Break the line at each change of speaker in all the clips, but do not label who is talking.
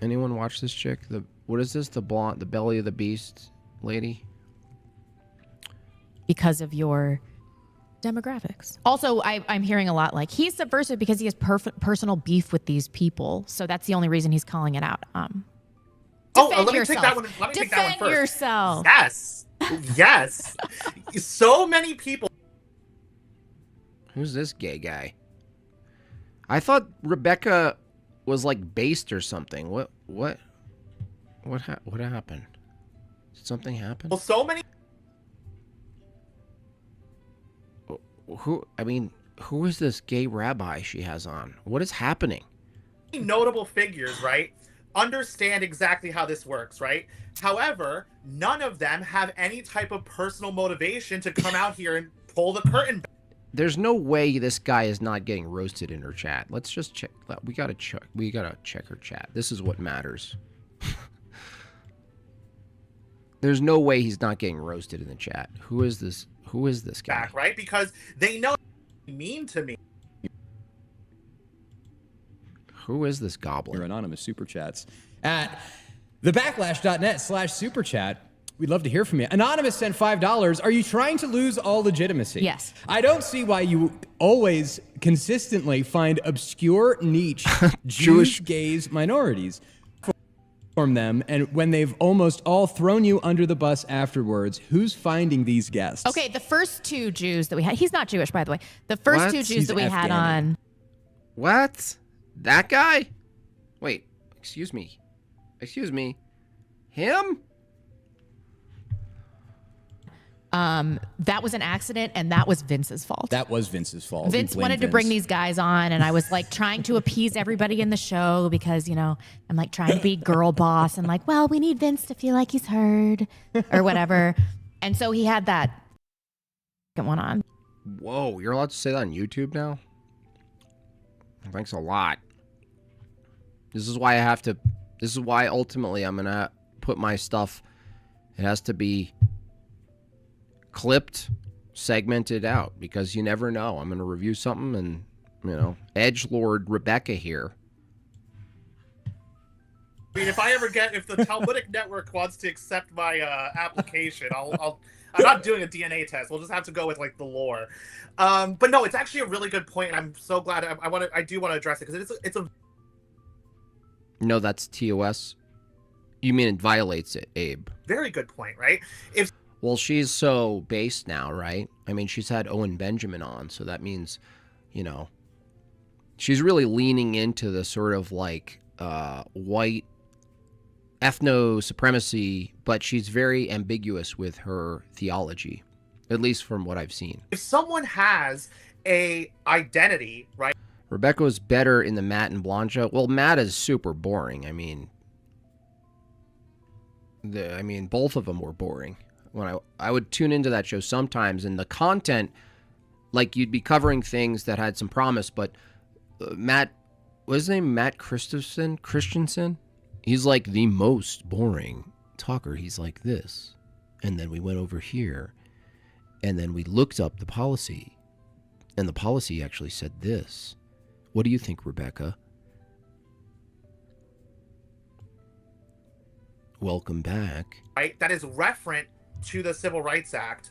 Anyone watch this chick? What is this? The blonde, the belly of the beast lady?
Because of your demographics. Also, I'm hearing a lot like he's subversive because he has personal beef with these people. So that's the only reason he's calling it out.
Let me take that one. Let me take that one first.
Defend yourself.
Yes. Yes. So many people.
Who's this gay guy? I thought Rebecca was like based or something. What happened? Did something happen?
Well, so many.
Who is this gay rabbi she has on? What is happening?
Notable figures, right? Understand exactly how this works, right? However, none of them have any type of personal motivation to come out here and pull the curtain back.
There's no way this guy is not getting roasted in her chat. Let's just check. We gotta check her chat. This is what matters. There's no way he's not getting roasted in the chat. Who is this guy?
Back, right? Because they know mean to me.
Who is this goblin?
Your anonymous super chats at thebacklash.net/superchat. We'd love to hear from you. Anonymous sent $5. Are you trying to lose all legitimacy?
Yes.
I don't see why you always consistently find obscure niche Jews, gays, minorities from them, and when they've almost all thrown you under the bus afterwards, who's finding these guests?
Okay, the first two Jews that we had, he's not Jewish, by the way. The first two Jews that we had on.
What? That guy? Wait, excuse me. Him?
That was an accident, and that was Vince's fault.
That was Vince's fault.
Vince wanted to bring these guys on, and I was like trying to appease everybody in the show because, you know, I'm like trying to be girl boss and like, well, we need Vince to feel like he's heard or whatever. And so he had that second one on.
Whoa, you're allowed to say that on YouTube now? Thanks a lot. This is why ultimately I'm going to put my stuff, it has to be clipped, segmented out, because you never know. I'm going to review something and, you know, edgelord Rebecca here.
I mean, if the Talmudic Network wants to accept my application, I'm not doing a DNA test. We'll just have to go with like the lore. But no, it's actually a really good point, and I'm so glad I do want to address it because it's a.
No, that's TOS. You mean it violates it, Abe?
Very good point, right?
Well, she's so based now, right? I mean, she's had Owen Benjamin on, so that means, you know, she's really leaning into the sort of like white ethno-supremacy, but she's very ambiguous with her theology, at least from what I've seen.
If someone has a identity, right?
Rebecca was better in the Matt and Blonde show. Well, Matt is super boring. I mean, both of them were boring. When I would tune into that show sometimes, and the content, like you'd be covering things that had some promise, but Matt, what's his name? Matt Christensen? He's like the most boring talker. He's like this. And then we went over here, and then we looked up the policy, and the policy actually said this. What do you think, Rebecca? Welcome back.
Right, that is referent to the Civil Rights Act.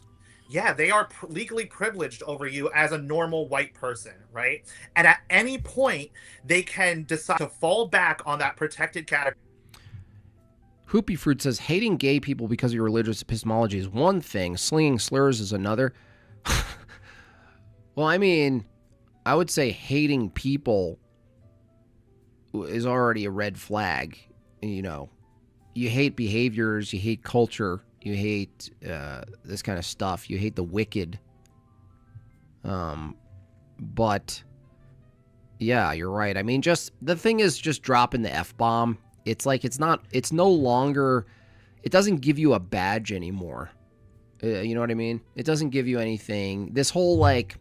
Yeah, they are legally privileged over you as a normal white person, right? And at any point, they can decide to fall back on that protected category.
Hoopy Fruit says, hating gay people because of your religious epistemology is one thing, slinging slurs is another. Well, I mean, I would say hating people is already a red flag. You know, you hate behaviors, you hate culture, you hate this kind of stuff. You hate the wicked. But, yeah, you're right. I mean, just the thing is just dropping the F-bomb. It's like it's no longer, it doesn't give you a badge anymore. You know what I mean? It doesn't give you anything. This whole, like,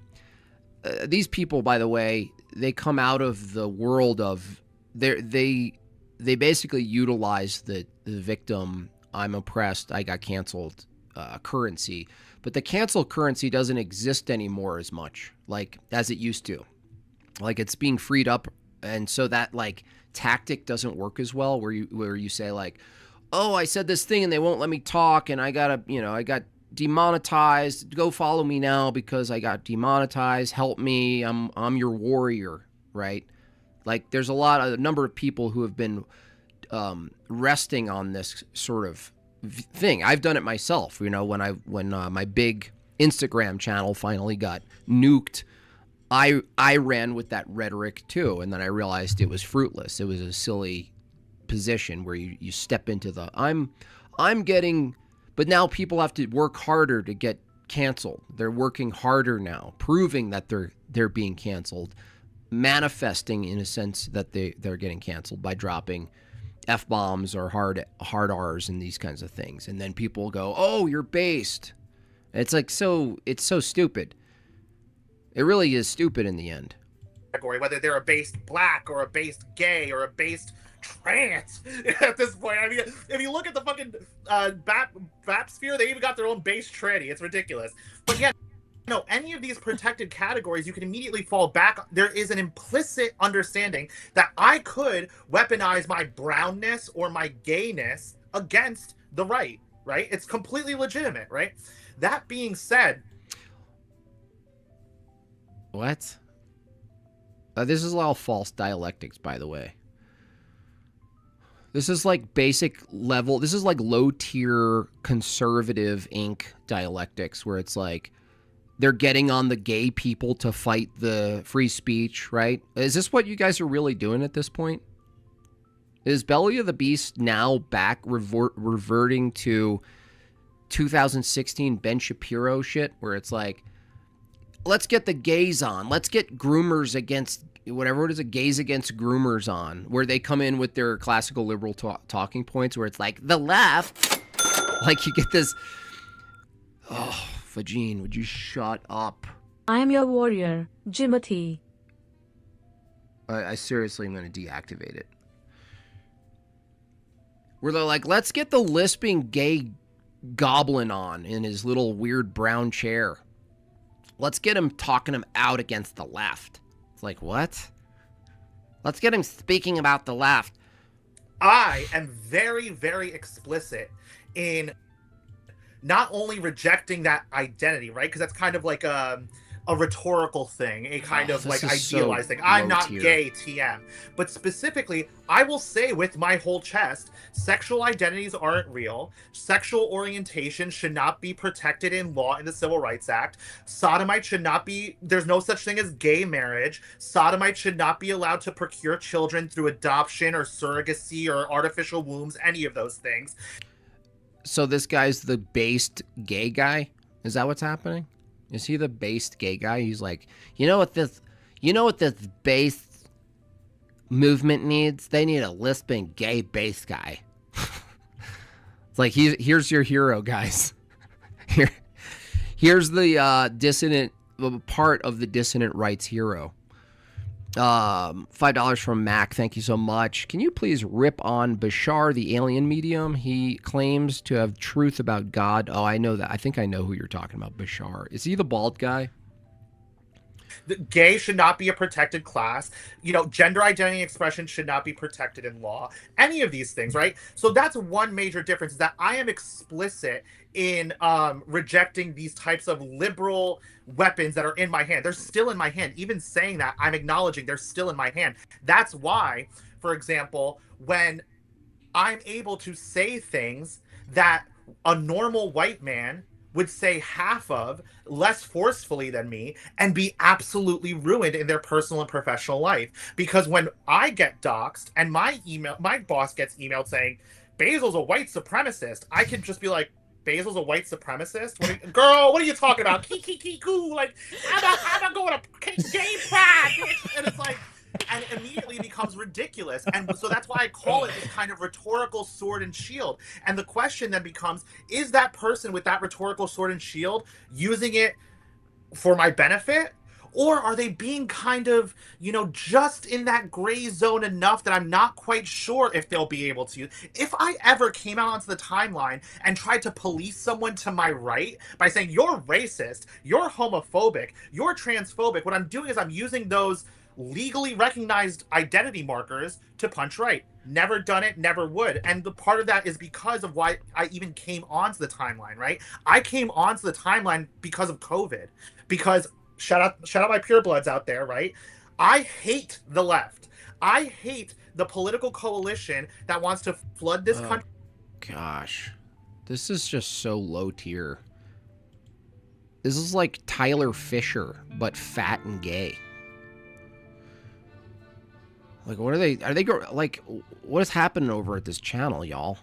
these people, by the way, they come out of the world of, they basically utilize the victim, I'm oppressed, I got canceled currency. But the cancel currency doesn't exist anymore as much, like, as it used to. Like, it's being freed up And so that like tactic doesn't work as well where you say like, oh, I said this thing and they won't let me talk and I got demonetized. Go follow me now because I got demonetized. Help me. I'm your warrior, right? Like there's a number of people who have been resting on this sort of thing. I've done it myself, when my big Instagram channel finally got nuked. I ran with that rhetoric too, and then I realized it was fruitless. It was a silly position where you step into the I'm getting, but now people have to work harder to get canceled. They're working harder now, proving that they're being canceled, manifesting in a sense that they're getting canceled by dropping F-bombs or hard R's and these kinds of things. And then people go, oh, you're based. It's like, it's so stupid. It really is stupid in the end.
Whether they're a based black or a based gay or a based trans at this point. I mean, if you look at the fucking BAP sphere, they even got their own base tranny. It's ridiculous. But yeah, any of these protected categories, you can immediately fall back. There is an implicit understanding that I could weaponize my brownness or my gayness against the right? It's completely legitimate, right? That being said,
what? This is all false dialectics, by the way. This is like basic level. This is like low tier conservative ink dialectics where it's like they're getting on the gay people to fight the free speech, right? Is this what you guys are really doing at this point? Is Belly of the Beast now back reverting to 2016 Ben Shapiro shit where it's like, let's get the gays on. Let's get groomers against whatever it is, gays against groomers on, where they come in with their classical liberal talking points where it's like, the left. Like you get this. Oh, Vagine, would you shut up?
I am your warrior, Jimothy.
I seriously am going to deactivate it. Where they're like, let's get the lisping gay goblin on in his little weird brown chair. Let's get him talking him out against the left. It's like, what? Let's get him speaking about the left.
I am very, very explicit in not only rejecting that identity, right? Because that's kind of like a rhetorical thing, a kind of like idealized thing. I'm not gay, TM. But specifically, I will say with my whole chest, sexual identities aren't real. Sexual orientation should not be protected in law in the Civil Rights Act. Sodomite should not be, there's no such thing as gay marriage. Sodomite should not be allowed to procure children through adoption or surrogacy or artificial wombs, any of those things.
So this guy's the based gay guy? Is that what's happening? Is he the based gay guy? He's like, you know what this based movement needs? They need a lisping gay bass guy. It's like, here's your hero, guys. Here's the dissident part of the dissident rights hero. $5 from Mac. Thank you so much. Can you please rip on Bashar, the alien medium? He claims to have truth about God. Oh, I know that. I think I know who you're talking about. Bashar. Is he the bald guy?
Gay should not be a protected class. Gender identity expression should not be protected in law. Any of these things, right? So that's one major difference, is that I am explicit in rejecting these types of liberal weapons that are in my hand. They're still in my hand. Even saying that, I'm acknowledging they're still in my hand. That's why, for example, when I'm able to say things that a normal white man would say half of less forcefully than me and be absolutely ruined in their personal and professional life. Because when I get doxxed and my boss gets emailed saying, Basil's a white supremacist, I can just be like, Basil's a white supremacist? Girl, what are you talking about? Kiki-koo. Like, I'm not going to gay pride. And it's like, and immediately becomes ridiculous. And so that's why I call it this kind of rhetorical sword and shield. And the question then becomes, is that person with that rhetorical sword and shield using it for my benefit? Or are they being kind of, just in that gray zone enough that I'm not quite sure if they'll be able to? If I ever came out onto the timeline and tried to police someone to my right by saying, you're racist, you're homophobic, you're transphobic, what I'm doing is I'm using those legally recognized identity markers to punch right. Never done it, never would. And the part of that is because of why I even came onto the timeline, right? I came onto the timeline because of COVID. Because shout out my purebloods out there, right? I hate the left. I hate the political coalition that wants to flood this country.
Gosh, this is just so low tier. This is like Tyler Fisher, but fat and gay. Like, what are they like, what is happening over at this channel, y'all?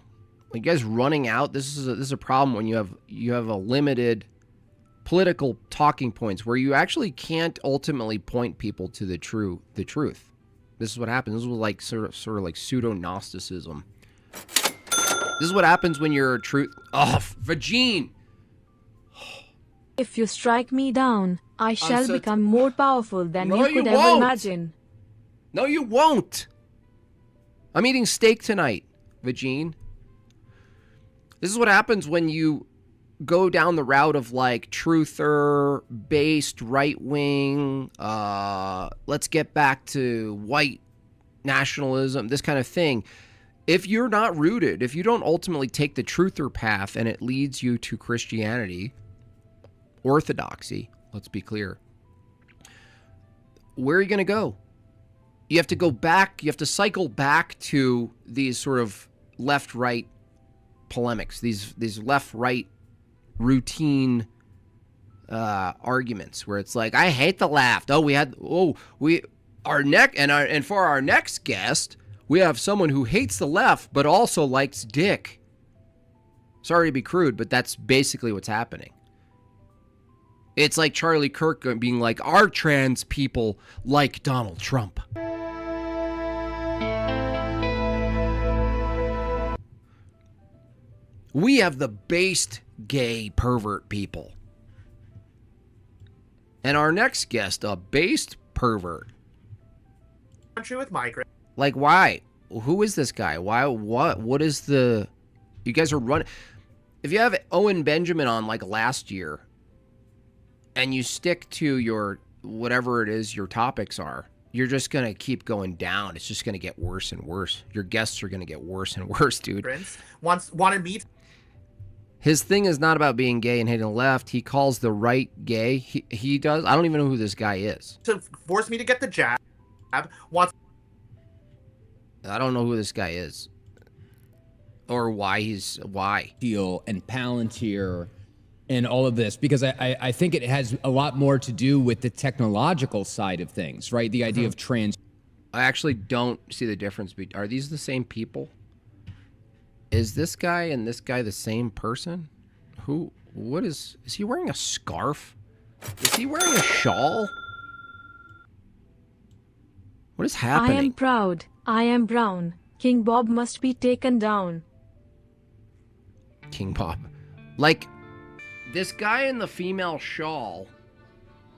Like, you guys running out? This is a problem when you have a limited political talking points where you actually can't ultimately point people to the truth. This is what happens. This was like sort of like pseudo-Gnosticism. This is what happens when you're truth. Oh, Vagine!
If you strike me down, I shall
so
become more powerful than
No,
you could
you
ever
won't.
imagine.
No, you won't. I'm eating steak tonight, Vagine. This is what happens when you go down the route of like truther-based right-wing, let's get back to white nationalism, this kind of thing. If you're not rooted, if you don't ultimately take the truther path and it leads you to Christianity, orthodoxy, let's be clear, where are you going to go? You have to go back, you have to cycle back to these sort of left-right polemics, these left-right routine arguments where it's like, I hate the left. And for our next guest, we have someone who hates the left but also likes dick. Sorry to be crude, but that's basically what's happening. It's like Charlie Kirk being like, our trans people like Donald Trump. We have the based gay pervert people. And our next guest, a based pervert.
Country with migrants.
Like, why? Who is this guy? Why? What is the... You guys are running... If you have Owen Benjamin on like last year, and you stick to your... whatever it is your topics are, you're just going to keep going down. It's just going to get worse and worse. Your guests are going to get worse and worse, dude.
Wanted me...
His thing is not about being gay and hating the left. He calls the right gay. He does. I don't even know who this guy is.
To force me to get the jab.
I don't know who this guy is. Or why
Deal and Palantir and all of this, because I think it has a lot more to do with the technological side of things, right? The idea of trans...
I actually don't see the difference. Are these the same people? Is this guy and this guy the same person? Is he wearing a scarf? Is he wearing a shawl? What is happening?
I am proud. I am brown. King Bob must be taken down.
King Bob. Like, this guy in the female shawl,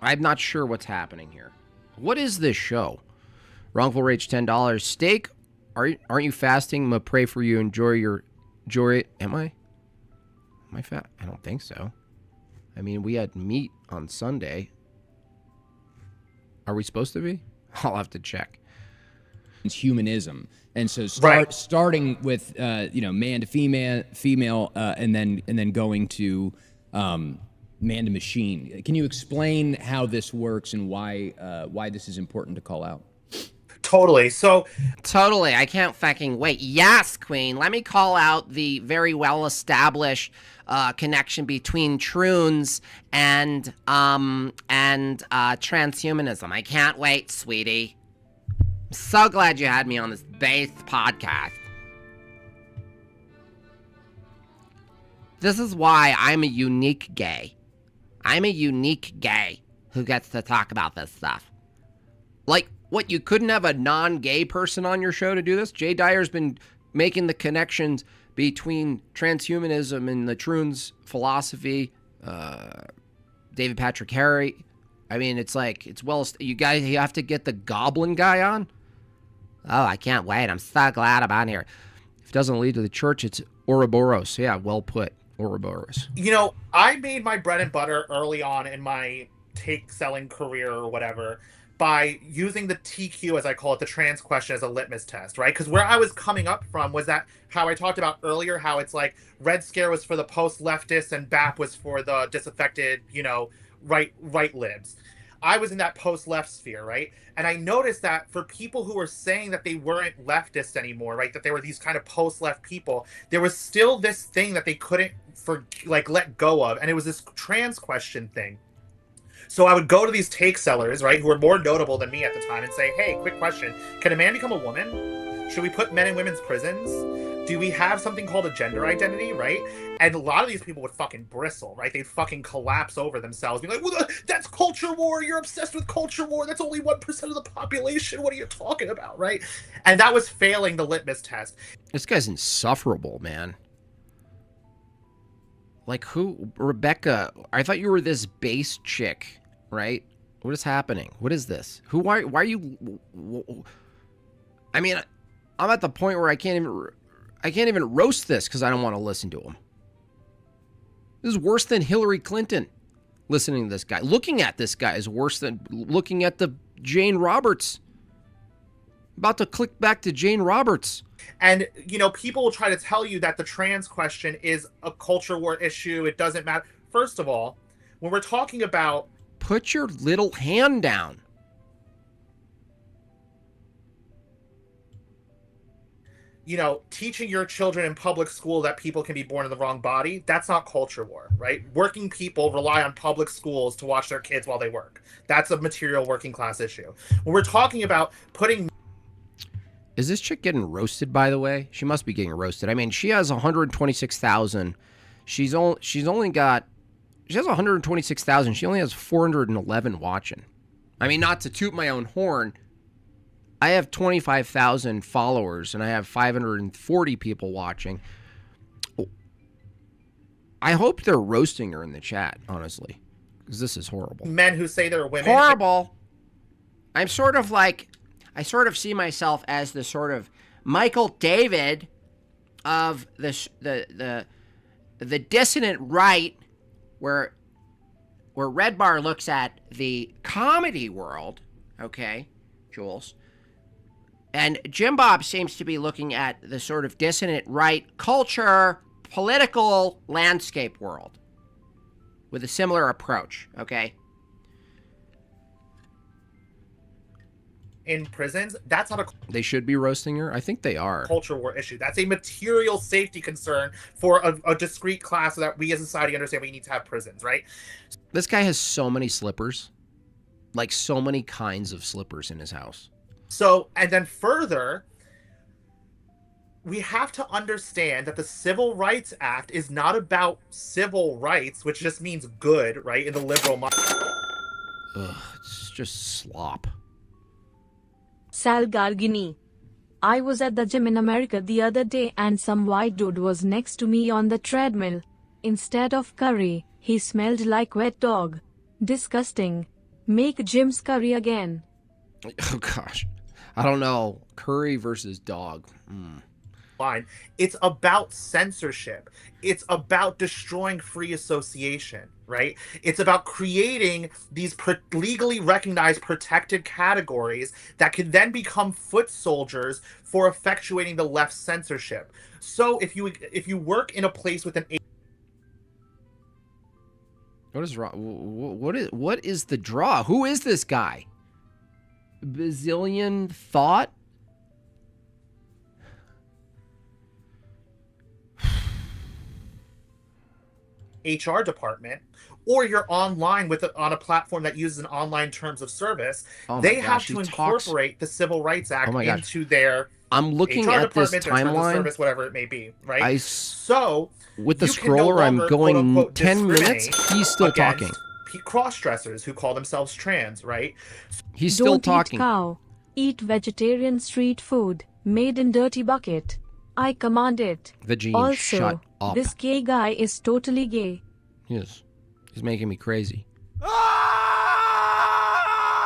I'm not sure what's happening here. What is this show? Wrongful Rage, $10. Steak, aren't you fasting? I'm gonna pray for you. Enjoy it. Am I fat? I don't think so. I mean, we had meat on Sunday. Are we supposed to be? I'll have to check.
Humanism, and so starting with man to female, and then going to man to machine. Can you explain how this works and why this is important to call out?
Totally.
Totally. I can't fucking wait. Yes, Queen. Let me call out the very well-established connection between troons and transhumanism. I can't wait, sweetie. I'm so glad you had me on this base podcast. This is why I'm a unique gay. I'm a unique gay who gets to talk about this stuff. Like, what, you couldn't have a non-gay person on your show to do this? Jay Dyer's been making the connections between transhumanism and the Troons philosophy. David Patrick Harry. I mean, it's like, you have to get the goblin guy on? Oh, I can't wait. I'm so glad I'm on here. If it doesn't lead to the church, it's Ouroboros. Yeah, well put. Ouroboros.
I made my bread and butter early on in my take selling career or whatever by using the TQ, as I call it, the trans question, as a litmus test, right? Because where I was coming up from was that how I talked about earlier, how it's like Red Scare was for the post-leftists and BAP was for the disaffected, right libs. I was in that post-left sphere, right? And I noticed that for people who were saying that they weren't leftist anymore, right, that they were these kind of post-left people, there was still this thing that they couldn't let go of, and it was this trans question thing. So I would go to these take sellers, right, who were more notable than me at the time, and say, hey, quick question. Can a man become a woman? Should we put men in women's prisons? Do we have something called a gender identity, right? And a lot of these people would fucking bristle, right? They'd fucking collapse over themselves, be like, well, that's culture war. You're obsessed with culture war. That's only 1% of the population. What are you talking about, right? And that was failing the litmus test.
This guy's insufferable, man. Like, who? Rebecca, I thought you were this base chick, right? What is happening? What is this? Why are you... I mean, I'm at the point where I can't even roast this because I don't want to listen to him. This is worse than Hillary Clinton. Listening to this guy. Looking at this guy is worse than looking at the Jane Roberts. About to click back to Jane Roberts.
And, people will try to tell you that the trans question is a culture war issue. It doesn't matter. First of all, when we're talking about...
Put your little hand down.
Teaching your children in public school that people can be born in the wrong body, that's not culture war, right? Working people rely on public schools to watch their kids while they work. That's a material working class issue. When we're talking about putting...
Is this chick getting roasted, by the way? She must be getting roasted. I mean, she has 126,000. She has 126,000. She only has 411 watching. I mean, not to toot my own horn, I have 25,000 followers and I have 540 people watching. I hope they're roasting her in the chat, honestly, because this is horrible.
Men who say they're women.
Horrible. I sort of see myself as the sort of Michael David of the dissonant right, where Red Bar looks at the comedy world, okay, Jules, and Jimbob seems to be looking at the sort of dissonant right culture, political landscape world with a similar approach, okay?
In prisons, that's not a...
They should be roasting her? I think they are.
Culture war issue. That's a material safety concern for a discrete class so that we as a society understand we need to have prisons, right?
This guy has so many slippers. Like, so many kinds of slippers in his house.
So, and then further, we have to understand that the Civil Rights Act is not about civil rights, which just means good, right, in the liberal mind.
Ugh, it's just slop.
Sal Gargini. I was at the gym in America the other day and some white dude was next to me on the treadmill. Instead of curry, he smelled like wet dog. Disgusting. Make Jim's curry again.
Oh, gosh. I don't know. Curry versus dog.
Fine. It's about censorship. It's about destroying free association, right? It's about creating these legally recognized protected categories that can then become foot soldiers for effectuating the left's censorship. So if you work in a place with an...
What is wrong? What is the draw? Who is this guy? Bazillion thought?
HR department, or you're online on a platform that uses an online terms of service, they have to incorporate the Civil Rights Act into their
I'm looking
HR
at this
department, their terms of
timeline,
service, whatever it may be, right?
So with the scroller, I'm going 10 minutes. He's still talking.
Cross-dressers who call themselves trans, right?
He's still talking.
Don't eat cow. Eat vegetarian street food made in dirty bucket. I command it.
Veggie,
also,
shut up.
This gay guy is totally gay.
Yes. He's making me crazy.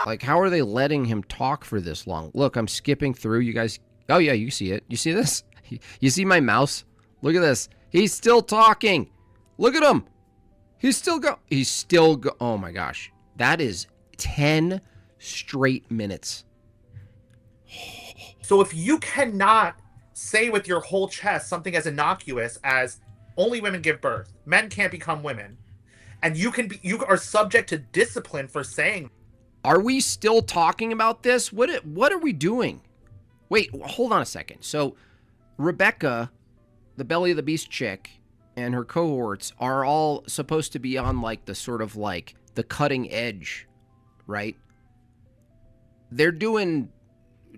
Like, how are they letting him talk for this long? Look, I'm skipping through. You guys... Oh, yeah, you see it. You see this? You see my mouse? Look at this. He's still talking. Look at him. He's still... Oh, my gosh. That is 10 straight minutes.
So if you cannot say with your whole chest something as innocuous as only women give birth, men can't become women, and you are subject to discipline for saying.
Are we still talking about this? What are we doing? Wait, hold on a second. So Rebecca, the Belly of the Beast chick, and her cohorts are all supposed to be on like the sort of like the cutting edge, right? They're doing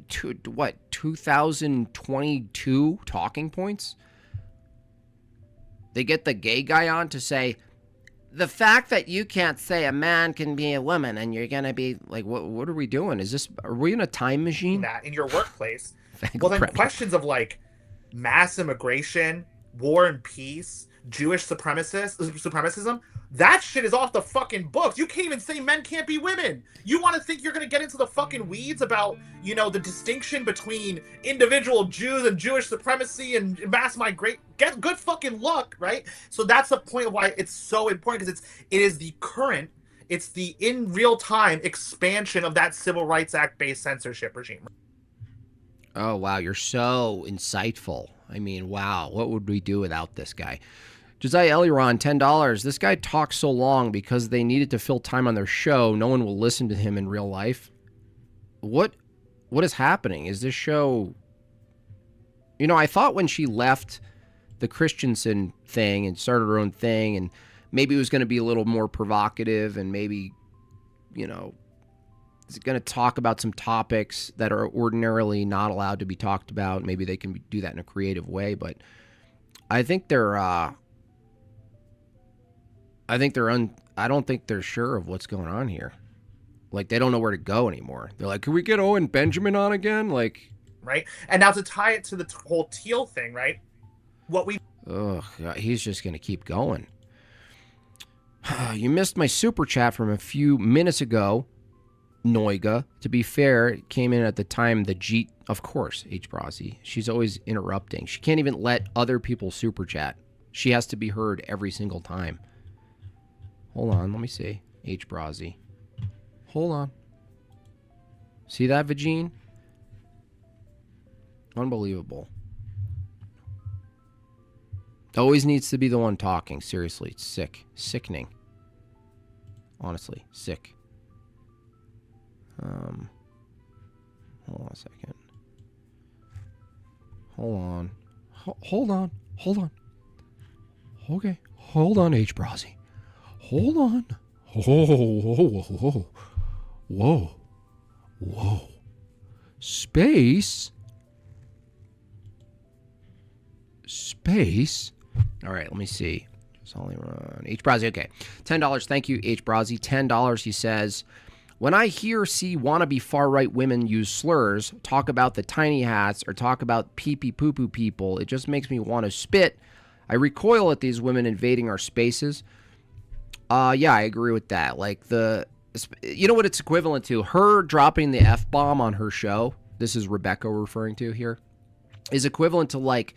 2022 talking points? They get the gay guy on to say, the fact that you can't say a man can be a woman and you're going to be like, what are we doing? Are we in a time machine?
That in your workplace. Well, then questions of like mass immigration, war and peace, Jewish supremacism, that shit is off the fucking books. You can't even say men can't be women. You want to think you're going to get into the fucking weeds about, the distinction between individual Jews and Jewish supremacy and mass migration? Get good fucking luck, right? So that's the point of why it's so important, because it is the current, it's the in real time expansion of that Civil Rights Act based censorship regime.
Oh, wow. You're so insightful. I mean, wow. What would we do without this guy? Josiah Eliron, $10. This guy talks so long because they needed to fill time on their show. No one will listen to him in real life. What is happening? Is this show... I thought when she left the Christensen thing and started her own thing, and maybe it was going to be a little more provocative, and maybe, is going to talk about some topics that are ordinarily not allowed to be talked about. Maybe they can do that in a creative way, but I think I don't think they're sure of what's going on here. Like, they don't know where to go anymore. They're like, can we get Owen Benjamin on again? Like,
right. And now to tie it to the whole Teal thing, right?
Ugh, he's just going to keep going. You missed my super chat from a few minutes ago, Noiga. To be fair, it came in at the time the Jeet, of course, H. Brasi. She's always interrupting. She can't even let other people super chat. She has to be heard every single time. Hold on, let me see. H. Brasi. Hold on. See that, Vagine? Unbelievable. Always needs to be the one talking. Seriously, it's sick. Sickening. Honestly, sick. Hold on a second. Hold on. Hold on. Okay. Hold on, H. Brasi. Hold on. Whoa. Space. All right, let me see. Just only run. H. Brasi, okay. $10. Thank you, H. Brasi. $10, he says, when I see wannabe far-right women use slurs, talk about the tiny hats, or talk about pee-pee-poo-poo people, it just makes me want to spit. I recoil at these women invading our spaces. Yeah, I agree with that. Like, you know what it's equivalent to? Her dropping the F-bomb on her show, this is Rebecca referring to here, is equivalent to, like,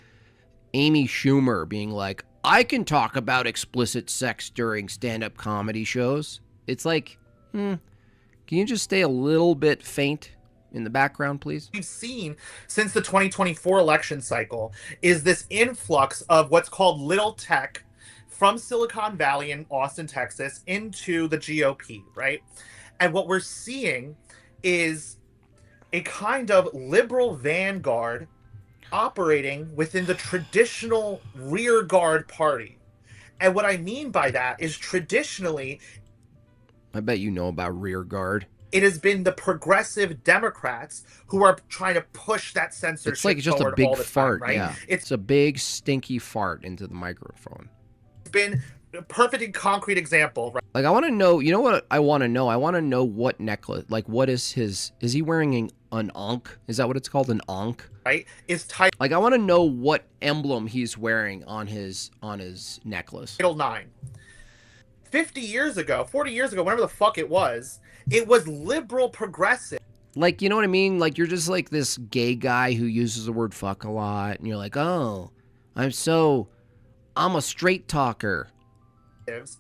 Amy Schumer being like, I can talk about explicit sex during stand-up comedy shows. It's like, can you just stay a little bit faint in the background, please?
We've seen since the 2024 election cycle is this influx of what's called little tech from Silicon Valley in Austin, Texas, into the GOP, right? And what we're seeing is a kind of liberal vanguard operating within the traditional rear guard party. And what I mean by that is traditionally,
I bet you know about rear guard.
It has been the progressive Democrats who are trying to push that censorship.
It's like just a big fart,
right?
Yeah. It's a big stinky fart into the microphone.
It's been a perfect and concrete example, right?
Like, I want to know, you know what I want to know? I want to know what necklace, like, what is he wearing an ankh? Is that what it's called, an ankh?
Right? Is title.
Like, I want to know what emblem he's wearing on his necklace.
Title 9. 50 years ago, 40 years ago, whenever the fuck it was liberal progressive.
Like, you know what I mean? Like, you're just like this gay guy who uses the word fuck a lot, and you're like, oh, I'm a straight talker.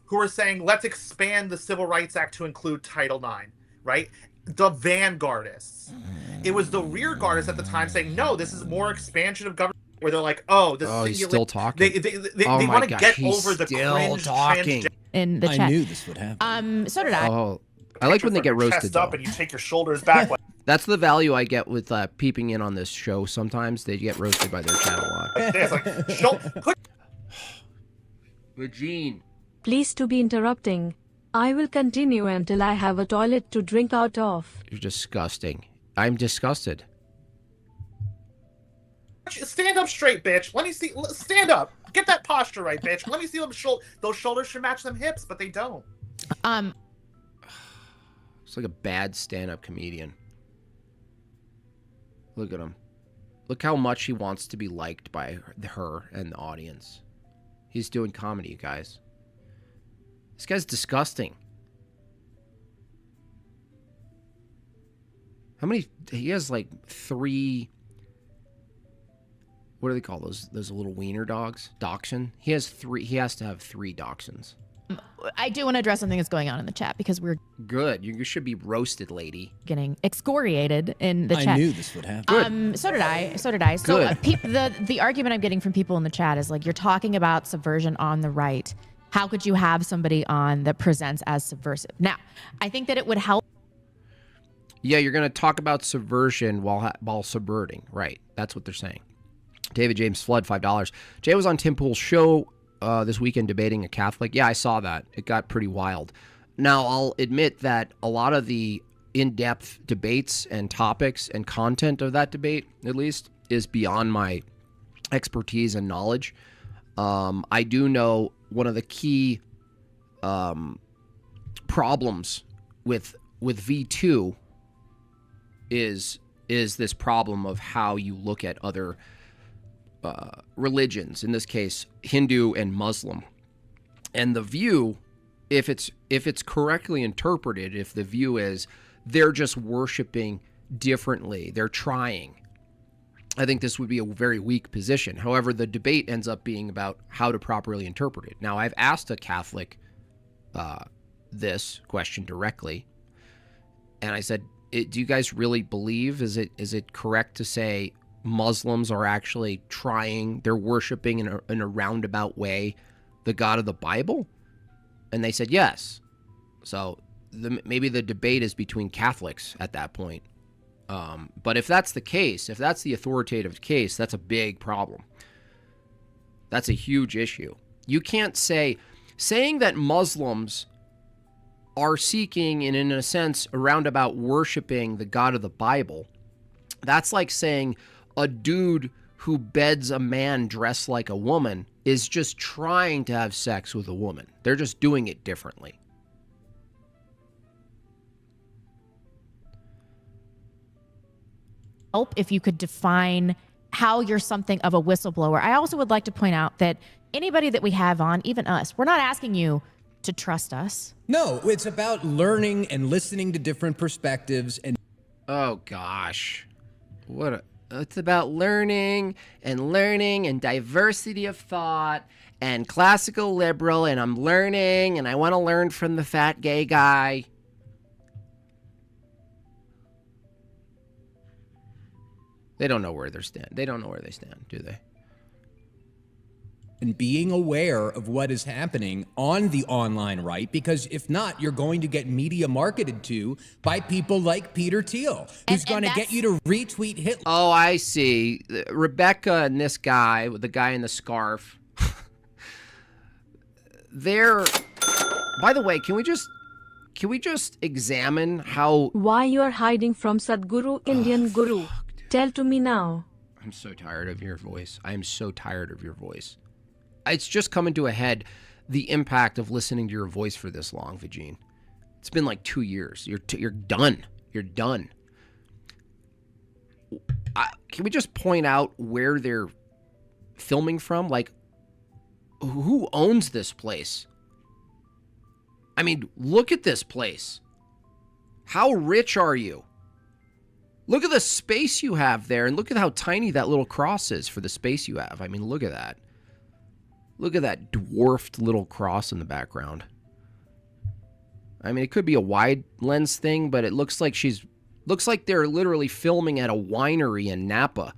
Who are saying, let's expand the Civil Rights Act to include Title IX, right? the vanguardists. It was the rearguardists at the time saying, no, this is more expansion of government, where they're like, oh, this
he's still talking.
They
Oh my
want to
gosh,
get
he's
over the
still
cringe
talking.
in the chat.
I knew this would happen.
So did I.
Oh, I like when they get roasted,
chest up
though.
and you take your shoulders back. Like,
That's the value I get with peeping in on this show. Sometimes they get roasted by their chat a lot.
this, like,
Regine.
Please to be interrupting. I will continue until I have a toilet to drink out of.
You're disgusting. I'm disgusted.
stand up straight, bitch. Let me see. Stand up. Get that posture right, bitch. Let me see them. Those shoulders should match them hips, but they don't.
It's like a bad stand-up comedian. Look at him. Look how much he wants to be liked by her and the audience. He's doing comedy, you guys. This guy's disgusting. How many? He has like 3. What do they call those? Those little wiener dogs? Dachshund. He has 3. He has to have 3 dachshunds.
I do want to address something that's going on in the chat because we're
Good. You should be roasted, lady.
getting excoriated in the chat.
I knew this would happen.
So did I. So did I. So the argument I'm getting from people in the chat is like, you're talking about subversion on the right. How could you have somebody on that presents as subversive? Now, I think that it would help.
Yeah, you're going to talk about subversion while subverting. Right. That's what they're saying. David James Flood, $5. Jay was on Tim Pool's show this weekend debating a Catholic. Yeah, I saw that. It got pretty wild. Now, I'll admit that a lot of the in-depth debates and topics and content of that debate, at least, is beyond my expertise and knowledge. I do know one of the key problems with V2 is this problem of how you look at other religions, in this case Hindu and Muslim, and the view, if it's correctly interpreted, if the view is they're just worshiping differently, they're trying, I think this would be a very weak position. However, the debate ends up being about how to properly interpret it. Now, I've asked a Catholic this question directly, and I said, do you guys really believe, is it correct to say Muslims are actually trying, they're worshiping in a roundabout way the God of the Bible? And they said yes. So maybe the debate is between Catholics at that point. But if that's the case, if that's the authoritative case, that's a big problem. That's a huge issue. You can't saying that Muslims are seeking and in a sense around about worshiping the God of the Bible. That's like saying a dude who beds a man dressed like a woman is just trying to have sex with a woman. They're just doing it differently.
Help if you could define how you're something of a whistleblower. I also would like to point out that anybody that we have on, even us, we're not asking you to trust us.
No, it's about learning and listening to different perspectives. And
oh gosh, it's about learning and diversity of thought and classical liberal, and I'm learning and I want to learn from the fat gay guy. They don't know where they stand. They don't know where they stand, do they?
and being aware of what is happening on the online right, because if not, you're going to get media marketed to by people like Peter Thiel, who's going to get you to retweet Hitler.
Oh, I see. Rebecca and this guy, with the guy in the scarf, they're... By the way, can we just examine how...
Why you are hiding from Sadhguru, Indian Guru? Tell to me now.
I'm so tired of your voice. I am so tired of your voice. It's just coming to a head, the impact of listening to your voice for this long, Vagine. It's been like 2 years. You're done. You're done. Can we just point out where they're filming from? Like, who owns this place? I mean, look at this place. How rich are you? Look at the space you have there, and look at how tiny that little cross is for the space you have. I mean, look at that. Look at that dwarfed little cross in the background. I mean, it could be a wide lens thing, but it looks like they're literally filming at a winery in Napa.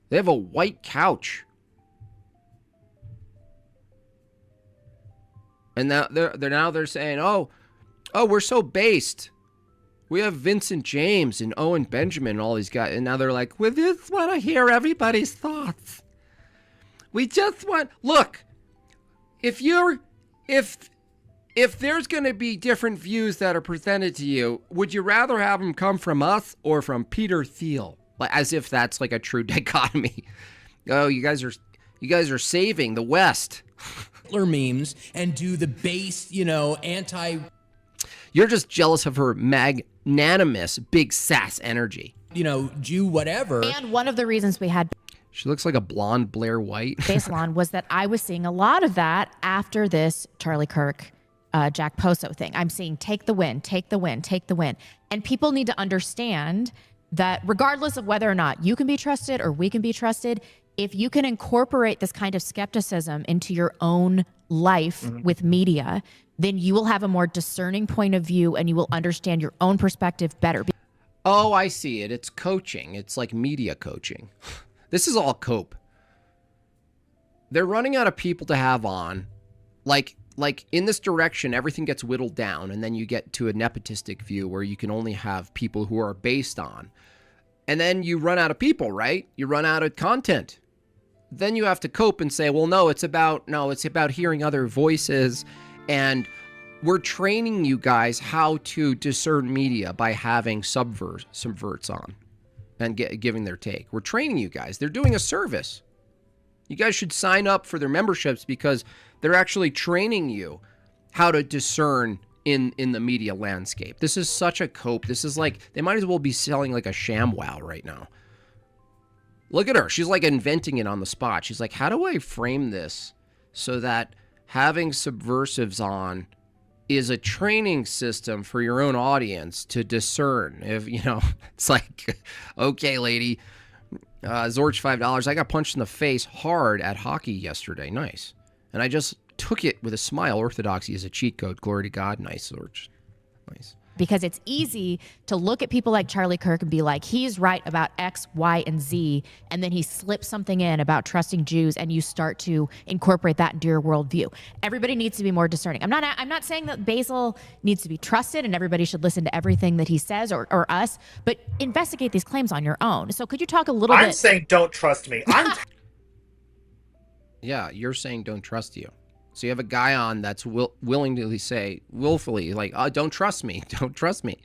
They have a white couch. And now they're saying, oh, we're so based. We have Vincent James and Owen Benjamin and all these guys. And now they're like, we just want to hear everybody's thoughts. We just want, look, if there's going to be different views that are presented to you, would you rather have them come from us or from Peter Thiel? Like, as if that's like a true dichotomy. Oh, you guys are saving the West.
Hitler memes and do the base, anti.
You're just jealous of her magnanimous big sass energy.
Jew whatever.
And one of the reasons we had
She looks like a blonde Blair White.
Baselon was that I was seeing a lot of that after this Charlie Kirk, Jack Poso thing. I'm seeing take the win, take the win, take the win. And people need to understand that regardless of whether or not you can be trusted or we can be trusted, if you can incorporate this kind of skepticism into your own life with media, then you will have a more discerning point of view and you will understand your own perspective better.
Oh, I see it. It's coaching. It's like media coaching. This is all cope. They're running out of people to have on. Like in this direction, everything gets whittled down, and then you get to a nepotistic view where you can only have people who are based on. And then you run out of people, right? You run out of content. Then you have to cope and say, well, it's about hearing other voices. And we're training you guys how to discern media by having subverts on and giving their take. We're training you guys. They're doing a service. You guys should sign up for their memberships because they're actually training you how to discern in the media landscape. This is such a cope. This is like, they might as well be selling like a ShamWow right now. Look at her. She's like inventing it on the spot. She's like, how do I frame this so that having subversives on is a training system for your own audience to discern? If, it's like, okay, lady, Zorch $5. I got punched in the face hard at hockey yesterday. Nice. And I just took it with a smile. Orthodoxy is a cheat code. Glory to God. Nice, Zorch. Nice.
Because it's easy to look at people like Charlie Kirk and be like, he's right about X, Y, and Z, and then he slips something in about trusting Jews, and you start to incorporate that into your worldview. Everybody needs to be more discerning. I'm not saying that Basil needs to be trusted and everybody should listen to everything that he says or us, but investigate these claims on your own. So could you talk a little bit?
I'm saying don't trust me.
Yeah, you're saying don't trust you. So you have a guy on that's willing to say willfully, like, oh, don't trust me. Don't trust me.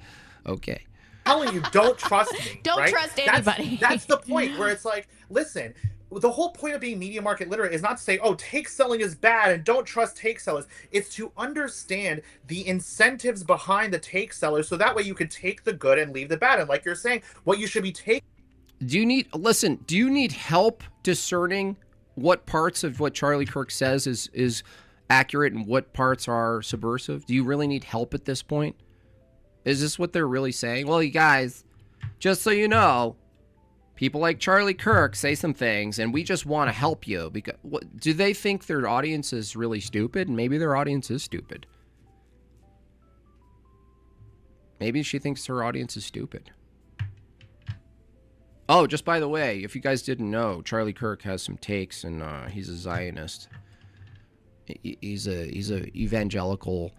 Okay.
I'm telling you, don't trust me.
Don't
right?
trust anybody.
That's the point where it's like, listen, the whole point of being media market literate is not to say, oh, take selling is bad and don't trust take sellers. It's to understand the incentives behind the take sellers so that way you can take the good and leave the bad. And like you're saying, what you should be taking.
Do you need help discerning what parts of what Charlie Kirk says is accurate and what parts are subversive? Do you really need help at this point? Is this what they're really saying? Well, you guys, just so you know, people like Charlie Kirk say some things and we just want to help you. Because do they think their audience is really stupid? Maybe their audience is stupid. Maybe she thinks her audience is stupid. Oh, just by the way, if you guys didn't know, Charlie Kirk has some takes, and he's a Zionist. He's a evangelical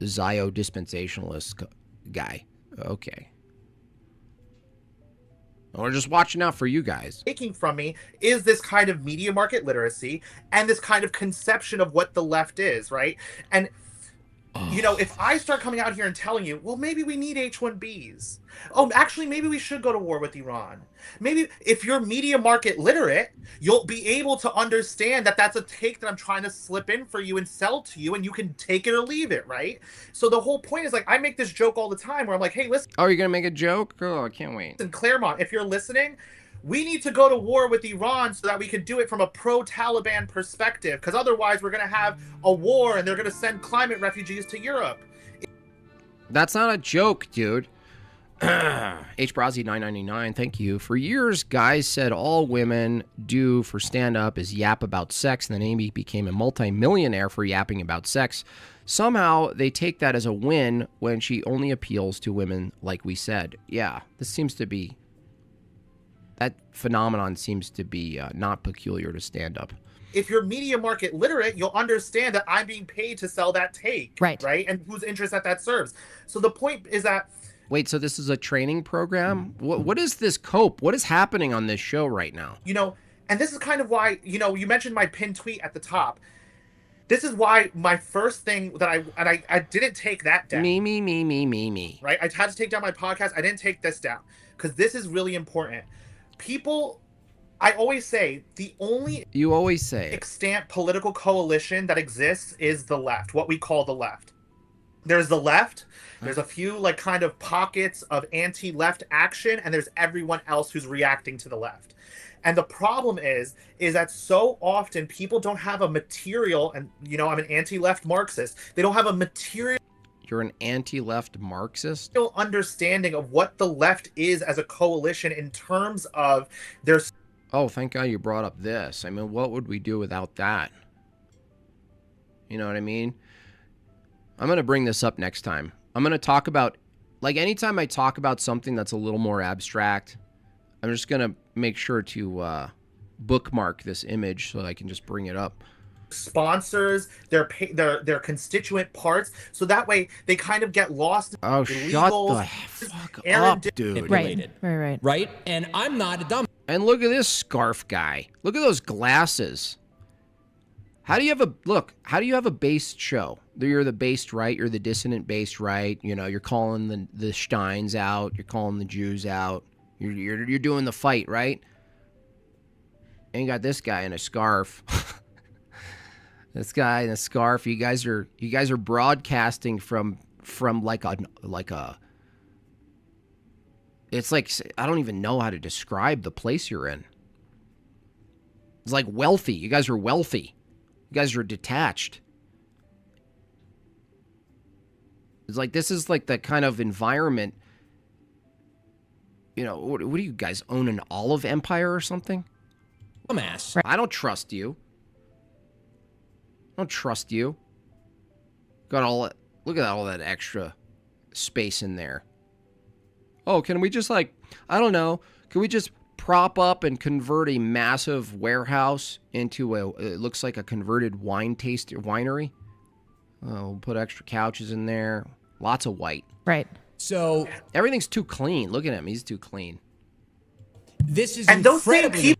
Zio-dispensationalist guy. Okay. We're just watching out for you guys.
Taking from me is this kind of media market literacy and this kind of conception of what the left is, right? And if I start coming out here and telling you, well, maybe we need H-1Bs. Oh, actually, maybe we should go to war with Iran. Maybe if you're media market literate, you'll be able to understand that that's a take that I'm trying to slip in for you and sell to you, and you can take it or leave it, right? So the whole point is, like, I make this joke all the time where I'm like, hey, listen.
Oh, you're going to make a joke? Oh, I can't wait.
In Claremont, if you're listening, we need to go to war with Iran so that we can do it from a pro-Taliban perspective, because otherwise we're going to have a war and they're going to send climate refugees to Europe.
That's not a joke, dude. H. Brozzy 999, thank you. For years, guys said all women do for stand-up is yap about sex, and then Amy became a multi-millionaire for yapping about sex. Somehow, they take that as a win when she only appeals to women, like we said. Yeah, this seems to be... That phenomenon seems to be not peculiar to stand-up.
If you're media market literate, you'll understand that I'm being paid to sell that take.
Right.
Right? And whose interest that serves. So the point is that...
Wait, so this is a training program? What is this cope? What is happening on this show right now?
You know, and this is kind of why, you know, you mentioned my pinned tweet at the top. This is why my first thing that I didn't take that down.
Me.
Right? I had to take down my podcast. I didn't take this down because this is really important. People, I always say, the only
You always say it.
extant political coalition that exists is the left, what we call the left. There's the left, there's a few like kind of pockets of anti-left action, and there's everyone else who's reacting to the left. And the problem is that so often people don't have a material, and you know, I'm an anti-left Marxist, they don't have a material
You're an anti-left Marxist?
understanding of what the left is as a coalition in terms of their...
Oh, thank God you brought up this. I mean, what would we do without that? You know what I mean? I'm going to bring this up next time. I'm going to talk about, like, anytime I talk about something that's a little more abstract, I'm just going to make sure to bookmark this image so that I can just bring it up.
sponsors, their constituent parts, so that way they kind of get lost.
Oh, shut the fuck up, dude.
Right.
And I'm not a dumb.
And look at this scarf guy. Look at those glasses. How do you have a based show? You're the based right, you're the dissonant based right, you know, you're calling the Steins out, you're calling the Jews out. You're doing the fight, right? And you got this guy in a scarf. This guy in a scarf. You guys are broadcasting from like a it's like, I don't even know how to describe the place you're in. It's like wealthy. You guys are wealthy. You guys are detached. It's like, this is like the kind of environment, you know, what do you guys own, an olive empire or something?
Dumbass.
I don't trust you. I don't trust you. Got all that, look at all that extra space in there. Oh, can we just like, I don't know, can we just prop up and convert a massive warehouse into it looks like a converted winery? We'll put extra couches in there. Lots of white.
Right.
So
everything's too clean. Look at him. He's too clean.
This is
and those same
incredibly...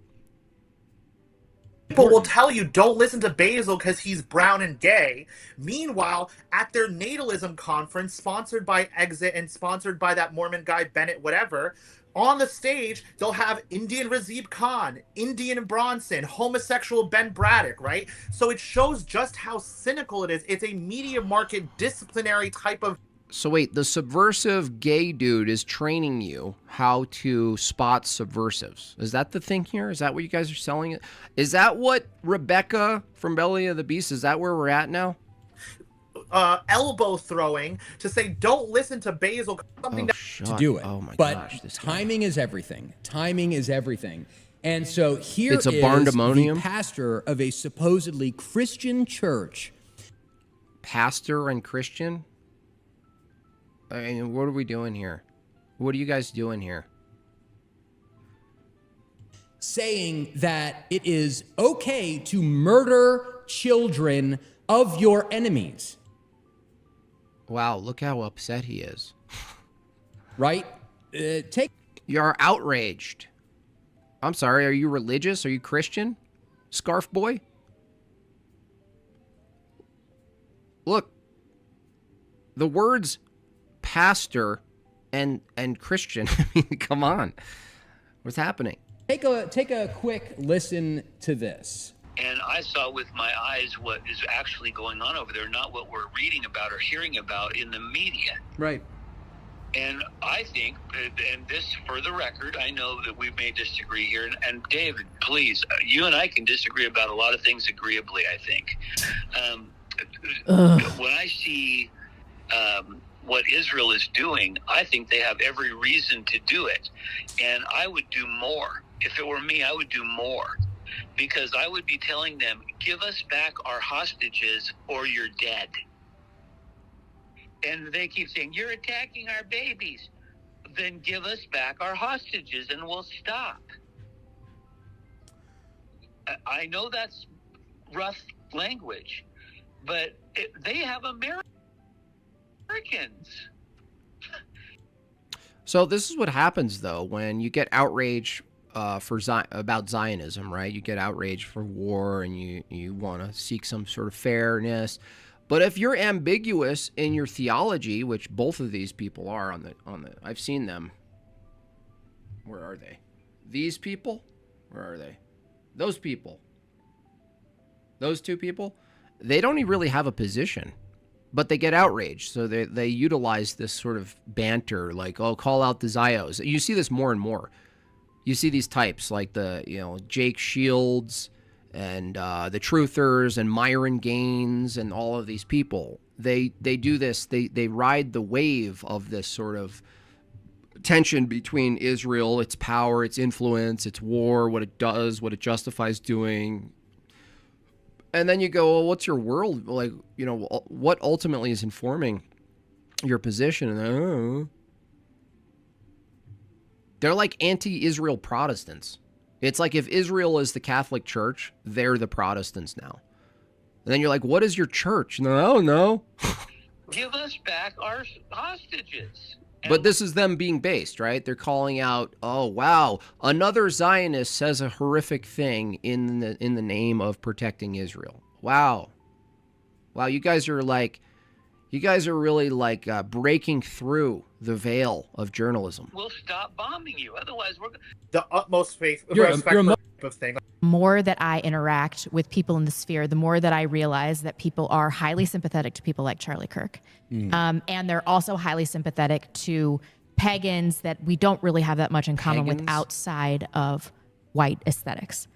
people will tell you don't listen to Basil because he's brown and gay. Meanwhile, at their natalism conference, sponsored by Exit and sponsored by that Mormon guy Bennett, whatever, on the stage they'll have Indian Razib Khan, Indian Bronson, homosexual Ben Braddock, right? So it shows just how cynical it is. It's a media market disciplinary type of...
So wait, the subversive gay dude is training you how to spot subversives. Is that the thing here? Is that what you guys are selling it? Is that what Rebecca from Belly of the Beast, is that where we're at now?
Elbow throwing to say, don't listen to Basil. Something
to do it.
Oh my
but
gosh. This
timing is everything. Timing is everything. And so here
It's a
is
barndemonium?
the pastor of a supposedly Christian church.
Pastor and Christian? I mean, what are we doing here? What are you guys doing here?
Saying that it is okay to murder children of your enemies.
Wow, look how upset he is.
Right?
You're outraged. I'm sorry, are you religious? Are you Christian? Scarf boy? Look, the words pastor and Christian, I mean, come on. What's happening?
Take a quick listen to this.
And I saw with my eyes what is actually going on over there, not what we're reading about or hearing about in the media.
Right.
And I think, and this for the record, I know that we may disagree here. And David, please, you and I can disagree about a lot of things agreeably, I think. When I see what Israel is doing, I think they have every reason to do it. And I would do more. If it were me, I would do more. Because I would be telling them, give us back our hostages or you're dead. And they keep saying, you're attacking our babies. Then give us back our hostages and we'll stop. I know that's rough language, but they have Americans.
So this is what happens, though, when you get outraged about Zionism, right? You get outraged for war and you want to seek some sort of fairness. But if you're ambiguous in your theology, which both of these people are on the I've seen them. Where are they? These people? Where are they? Those people. Those two people? They don't even really have a position, but they get outraged. So they utilize this sort of banter, like, oh, call out the Zios. You see this more and more. You see these types like Jake Shields and the Truthers and Myron Gaines and all of these people. They do this. They ride the wave of this sort of tension between Israel, its power, its influence, its war, what it does, what it justifies doing. And then you go, well, what's your world? Like, what ultimately is informing your position? And they're like anti-Israel Protestants. It's like if Israel is the Catholic Church, they're the Protestants now. And then you're like, what is your church? No.
Give us back our hostages.
But this is them being based, right? They're calling out, oh, wow, another Zionist says a horrific thing in the name of protecting Israel. Wow, you guys are really breaking through the veil of journalism.
We'll stop bombing you. Otherwise, we're
The utmost faith,
You're
respect
a
for type of thing.
More that I interact with people in the sphere, the more that I realize that people are highly sympathetic to people like Charlie Kirk. And they're also highly sympathetic to pagans that we don't really have that much in common with outside of white aesthetics.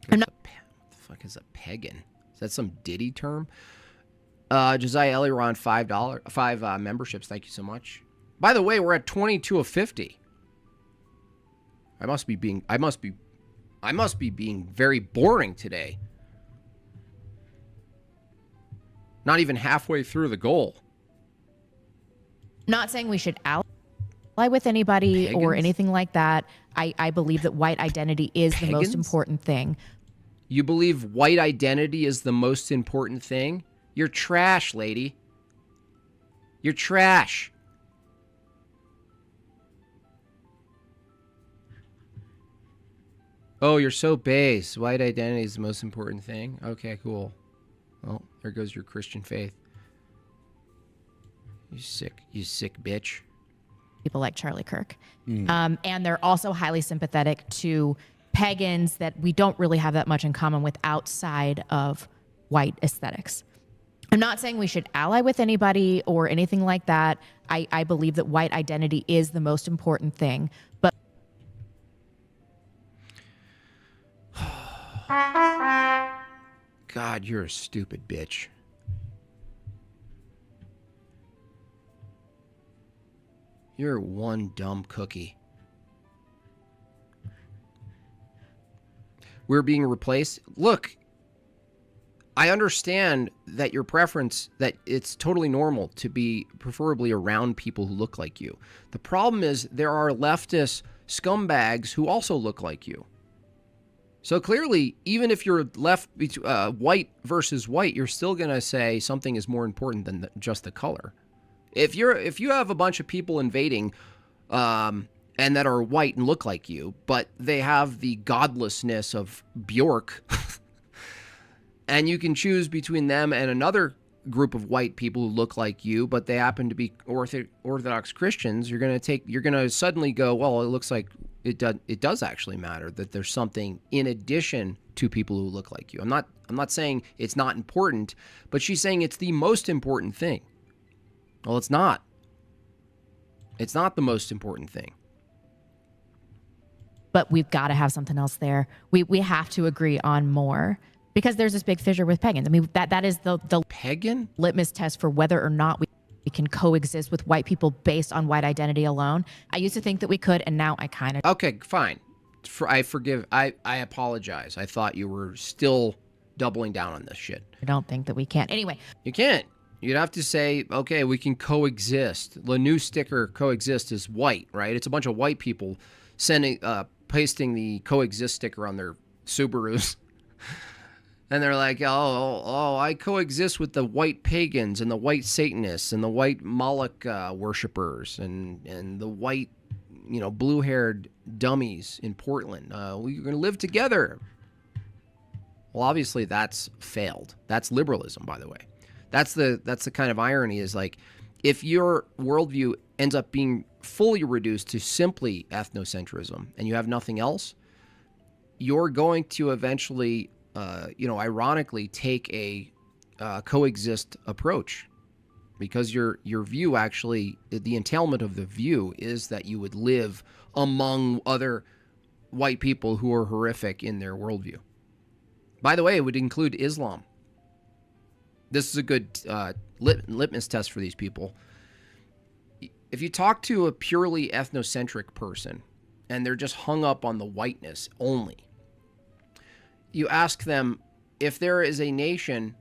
What the fuck is a pagan? Is that some Diddy term? Josiah Eliron, $5 memberships. Thank you so much. By the way, we're at 22 of 50. I must be being very boring today. Not even halfway through the goal.
Not saying we should ally with anybody or anything like that. I believe that white identity is the most important thing.
You believe white identity is the most important thing? You're trash, lady. You're trash. Oh, you're so base. White identity is the most important thing? Okay, cool. Well, there goes your Christian faith. You sick bitch.
People like Charlie Kirk. And they're also highly sympathetic to pagans that we don't really have that much in common with outside of white aesthetics. I'm not saying we should ally with anybody or anything like that. I believe that white identity is the most important thing. But
God, you're a stupid bitch. You're one dumb cookie. We're being replaced. Look, I understand that your preference, that it's totally normal to be preferably around people who look like you. The problem is there are leftist scumbags who also look like you. So clearly, even if you're left white versus white, you're still going to say something is more important than just the color. If you have a bunch of people invading and that are white and look like you, but they have the godlessness of Bjork, and you can choose between them and another group of white people who look like you, but they happen to be Orthodox Christians, you're going to suddenly go, well, it looks like it does actually matter that there's something in addition to people who look like you. I'm not saying it's not important, but she's saying it's the most important thing. Well, it's not. It's not the most important thing.
But we've got to have something else there. We have to agree on more because there's this big fissure with pagans. I mean, that is the
pagan
litmus test for whether or not we we can coexist with white people based on white identity alone. I used to think that we could, and now I kind of...
Okay, fine. I forgive. I apologize. I thought you were still doubling down on this shit.
I don't think that we can. Anyway.
You can't. You'd have to say, okay, we can coexist. The new sticker coexist is white, right? It's a bunch of white people pasting the coexist sticker on their Subarus. And they're like, oh, I coexist with the white pagans and the white Satanists and the white Moloch worshippers and the white, blue-haired dummies in Portland. We're going to live together. Well, obviously that's failed. That's liberalism, by the way. That's the kind of irony is like, if your worldview ends up being fully reduced to simply ethnocentrism and you have nothing else, you're going to eventually, ironically take a coexist approach, because your view actually, the entailment of the view is that you would live among other white people who are horrific in their worldview. By the way, it would include Islam. This is a good litmus test for these people. If you talk to a purely ethnocentric person and they're just hung up on the whiteness only, you ask them, if there is a nation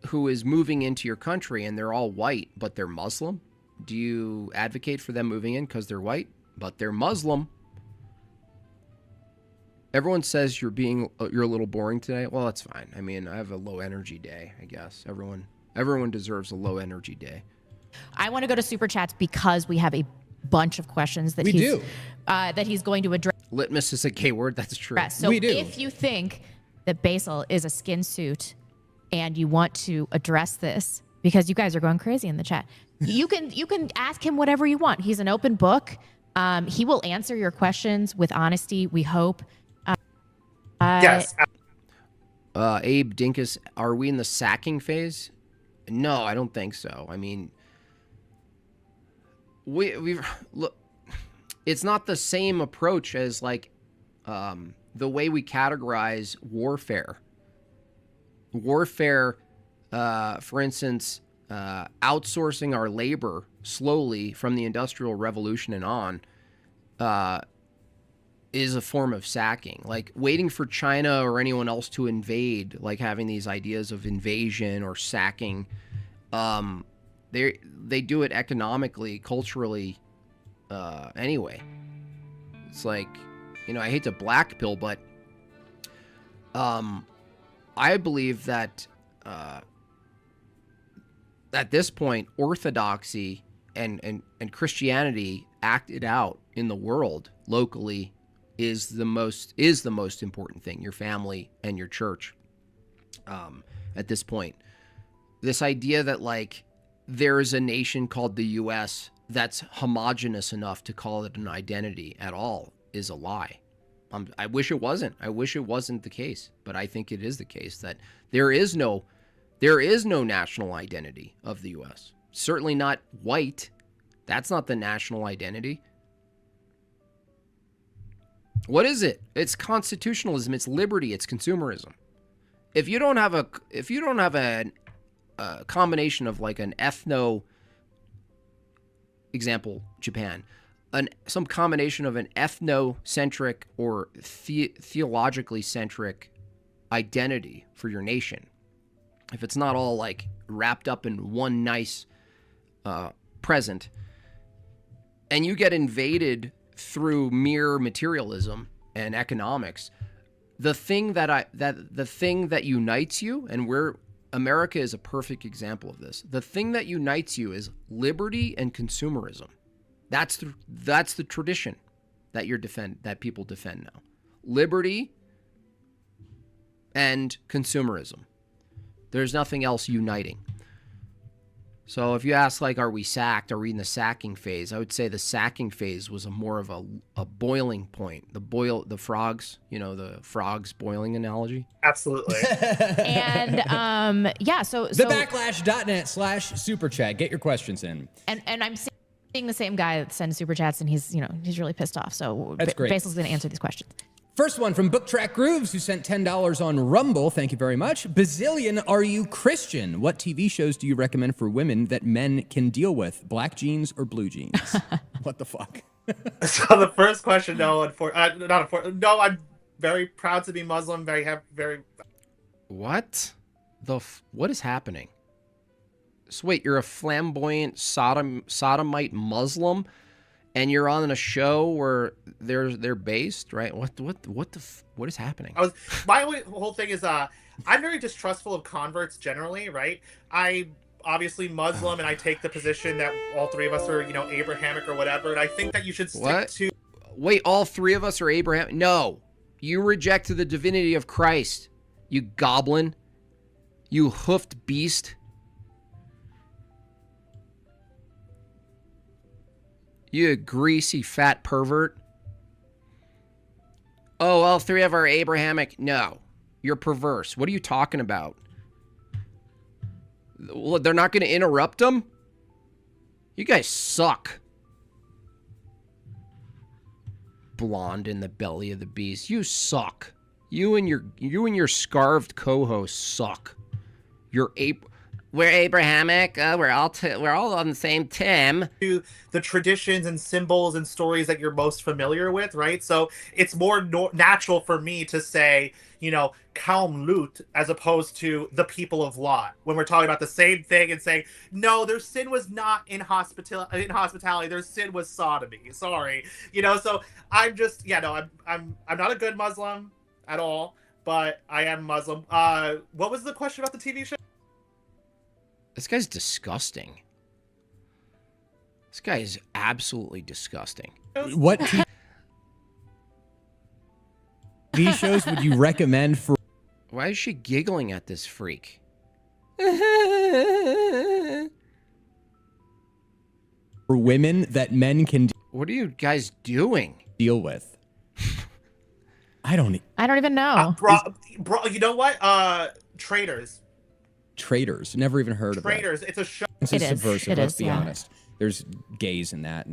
who is moving into your country and they're all white but they're Muslim, do you advocate for them moving in because they're white but they're Muslim? Everyone says you're a little boring today. Well, that's fine. I mean, I have a low energy day, I guess. Everyone deserves a low energy day.
I want to go to Super Chats because we have a bunch of questions that he's going to address.
Litmus is a K word. That's true.
So if you think that Basil is a skin suit and you want to address this, because you guys are going crazy in the chat, you can ask him whatever you want. He's an open book. He will answer your questions with honesty, we hope.
Yes.
Abe Dinkus, are we in the sacking phase? No, I don't think so. I mean, we've look. It's not the same approach as like the way we categorize warfare. Warfare, for instance, outsourcing our labor slowly from the Industrial Revolution and on, is a form of sacking. Like waiting for China or anyone else to invade, like having these ideas of invasion or sacking. They do it economically, culturally, anyway. It's like, I hate to black pill, but I believe that at this point, orthodoxy and Christianity acted out in the world locally is the most important thing. Your family and your church. At this point, this idea that like there is a nation called the U.S. that's homogenous enough to call it an identity at all is a lie. I wish it wasn't. I wish it wasn't the case, but I think it is the case that there is no national identity of the U.S. Certainly not white. That's not the national identity. What is it? It's constitutionalism. It's liberty. It's consumerism. If you don't have a combination of like an example, Japan, some combination of an ethnocentric or theologically centric identity for your nation, if it's not all like wrapped up in one nice present, and you get invaded through mere materialism and economics, the thing that unites you, and America is a perfect example of this. The thing that unites you is liberty and consumerism. That's the tradition that people defend now. Liberty and consumerism. There's nothing else uniting. So if you ask, like, are we sacked? Are we in the sacking phase? I would say the sacking phase was more of a boiling point. The frogs, the frogs boiling analogy.
Absolutely.
And so
Thebacklash.net/super chat. Get your questions in.
And I'm seeing the same guy that sends super chats, and he's really pissed off. So
That's great.
Basil's going to answer these questions.
First one from Book Track Grooves, who sent $10 on Rumble. Thank you very much. Bazillion, are you Christian? What TV shows do you recommend for women that men can deal with? Black jeans or blue jeans? What the fuck?
So the first question, no, no, I'm very proud to be Muslim. Very.
What? What is happening? So wait, you're a flamboyant sodomite Muslim, and you're on a show where they're based, right? What is happening?
My whole thing is I'm very distrustful of converts generally, right? I obviously Muslim, and I take the position that all three of us are, Abrahamic or whatever, and I think that you should stick to.
Wait, all three of us are Abraham? No, you reject the divinity of Christ, you goblin, you hoofed beast. You greasy fat pervert. Oh, all three of our Abrahamic. No, you're perverse. What are you talking about? Well, they're not going to interrupt them? You guys suck. Blonde in the belly of the beast. You suck. You and your scarved co-host suck. We're Abrahamic. We're all on the same team.
To the traditions and symbols and stories that you're most familiar with, right? So it's more natural for me to say, Kaum Lut, as opposed to the people of Lot, when we're talking about the same thing and saying, no, their sin was not in hospitality. Their sin was sodomy. Sorry, So I'm just, I'm not a good Muslim at all, but I am Muslim. What was the question about the TV show?
This guy's disgusting. This guy is absolutely disgusting.
What TV shows would you recommend for...
Why is she giggling at this freak?
For women that men can...
What are you guys doing?
Deal with. I don't
even know.
Bro, you know what? Traitors.
Traitors. Never even heard of that.
Traitors. It's a show.
It's subversive, let's be honest. There's gays in that,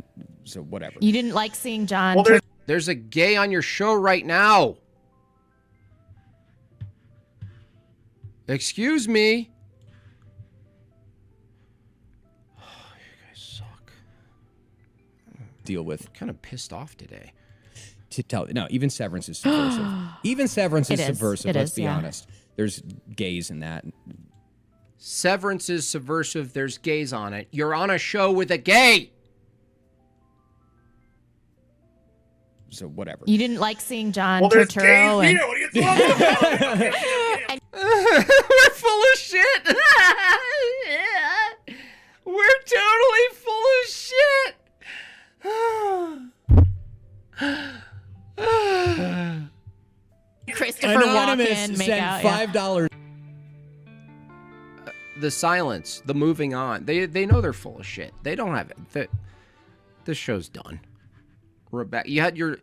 so whatever.
You didn't like seeing John...
Well,
there's a gay on your show right now. Excuse me. Oh, you guys suck.
Deal with.
I'm kind of pissed off today.
No, even Severance is subversive. Even Severance is subversive, let's be honest. There's gays in that.
Severance is subversive. There's gays on it. You're on a show with a gay.
So whatever.
You didn't like seing John
There's
Turturro
gays here. What are you talking about?
We're full of shit. We're totally full of shit.
Christopher
Anonymous
Walken make
sent
out.
$5.
The silence, the moving on. They know they're full of shit. They don't have it. This show's done. Rebecca, you had your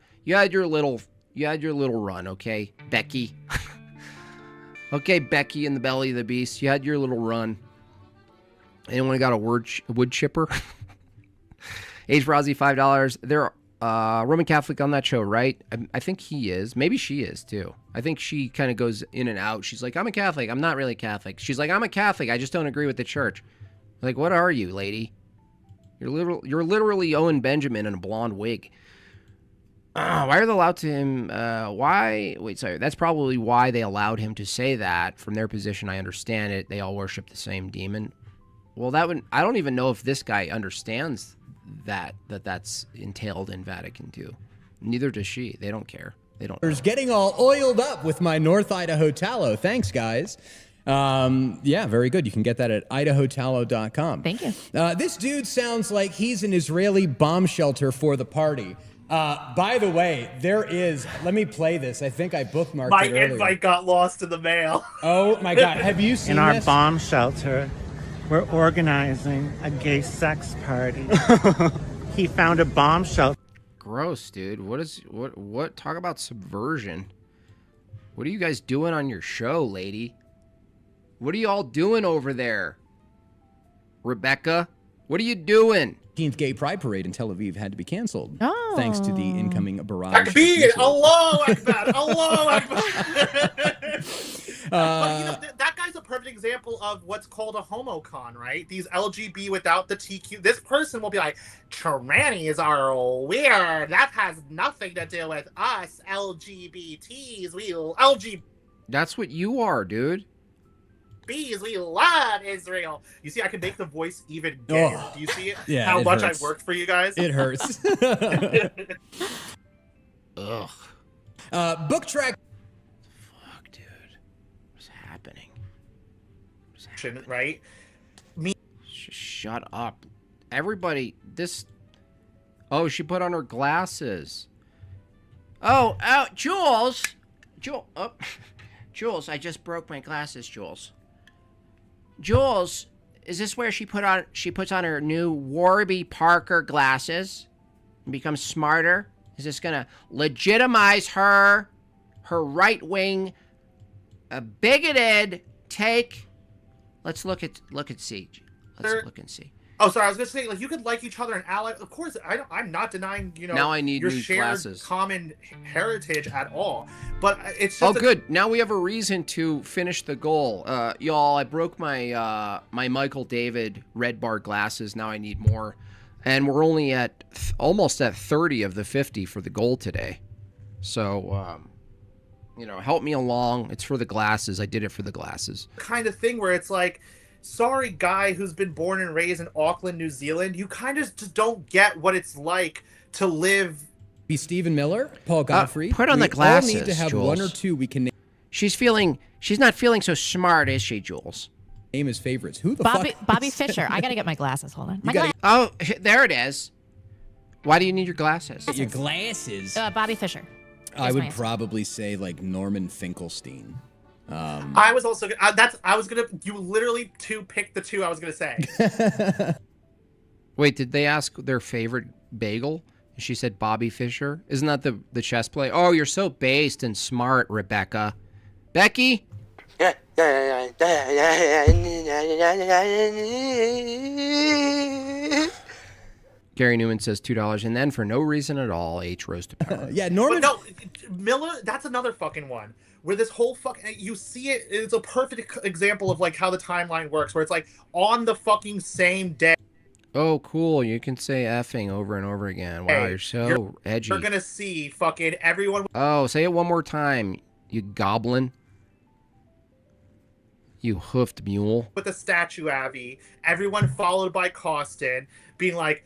little run, okay, Becky. Okay, Becky in the belly of the beast. You had your little run. Anyone got a wood chipper? H. Rozzy, $5. They're Roman Catholic on that show, right? I think he is. Maybe she is too. I think she kind of goes in and out. She's like, I'm a Catholic. I'm not really Catholic. She's like, I'm a Catholic. I just don't agree with the church. Like, what are you, lady? You're literally Owen Benjamin in a blonde wig. Why are they allowed to him? Wait, sorry. That's probably why they allowed him to say that. From their position, I understand it. They all worship the same demon. Well, I don't even know if this guy understands that's entailed in Vatican II. Neither does she. They don't care. They don't.
There's getting all oiled up with my North Idaho tallow. Thanks, guys. Yeah, very good. You can get that at idahotallow.com.
Thank you.
This dude sounds like he's an Israeli bomb shelter for the party. By the way, there is, let me play this. I think I bookmarked
My
it earlier.
invite got lost in the mail.
Oh my God. Have you seen
In our
this?
bomb shelter, we're organizing a gay sex party. He found a bomb shelter.
Gross, dude. What? Talk about subversion. What are you guys doing on your show, lady? What are you all doing over there? Rebecca? What are you doing?
15th Gay Pride Parade in Tel Aviv had to be canceled
Oh.
thanks to the incoming barrage.
Takbir! Allahu Akbar! Allahu Akbar! But you know, that guy's a perfect example of what's called a homocon, right? These LGB without the TQ. This person will be like, trannies are weird. That has nothing to do with us LGBTs.
That's what you are, dude.
We love Israel. You see, I can make the voice even gayer.
Oh,
Do you see it?
yeah,
How
it
much
hurts.
I've worked for you guys?
It hurts.
Ugh.
Book track.
Fuck, dude. What's happening?
Right?
Shut up. Everybody, this... Oh, she put on her glasses. Oh, Jules! Jules, I just broke my glasses, Jules. Jules, is this where she puts on her new Warby Parker glasses and becomes smarter? Is this gonna legitimize her right-wing, bigoted take? Let's look and see. Let's look and see.
Oh, sorry. I was gonna say, like, you could like each other and ally. Of course, I'm not denying,
Now I need
your
new
shared
glasses.
common heritage at all. But it's just
Good. Now we have a reason to finish the goal. Y'all, I broke my my Michael David red bar glasses. Now I need more, and we're only at almost at 30 of the 50 for the goal today. So, help me along. It's for the glasses. I did it for the glasses.
kind of thing where it's like, sorry, guy who's been born and raised in Auckland, New Zealand, you kind of just don't get what it's like to live.
Be Stephen Miller, Paul Godfrey.
Put on the
We
glasses,
all need to have
Jules.
one or two we can
She's not feeling so smart, is she, Jules?
name as favorites. Who the
Bobby
fuck?
Fischer. I gotta get my glasses. Hold on. My
gotta
Oh, there it is. Why do you need your glasses?
Your glasses.
Bobby Fischer.
I
Here's
would
my answer.
probably say like Norman Finkelstein.
I was also you literally picked the two I was gonna say.
Wait, did they ask their favorite bagel? She said Bobby Fischer. Isn't that the chess play? Oh, you're so based and smart, Rebecca. Becky? Gary Newman says $2, and then for no reason at all, H rose to power.
Yeah,
But
Norman.
no, Miller, that's another fucking one. Where this whole fucking, you see it, it's a perfect example of like how the timeline works, where it's like on the fucking same day.
Oh, cool. You can say effing over and over again. Wow, you're so edgy.
You're gonna see fucking everyone
Oh, say it one more time, you goblin. You hoofed mule.
with a statue, Abby, everyone followed by Costin, being like,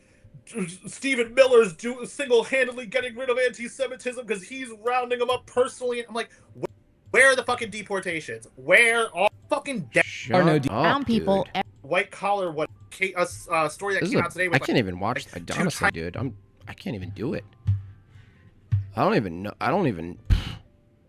Stephen Miller's single-handedly getting rid of anti-Semitism because he's rounding them up personally. And I'm like, where are the fucking deportations? Where are fucking
Shut
no,
up,
Brown people.
dude.
white collar? What story that
This is
came
a-
out today?
I
Was
can't even watch.
like,
Honestly, dude, I can't even do it. I don't even know. I don't even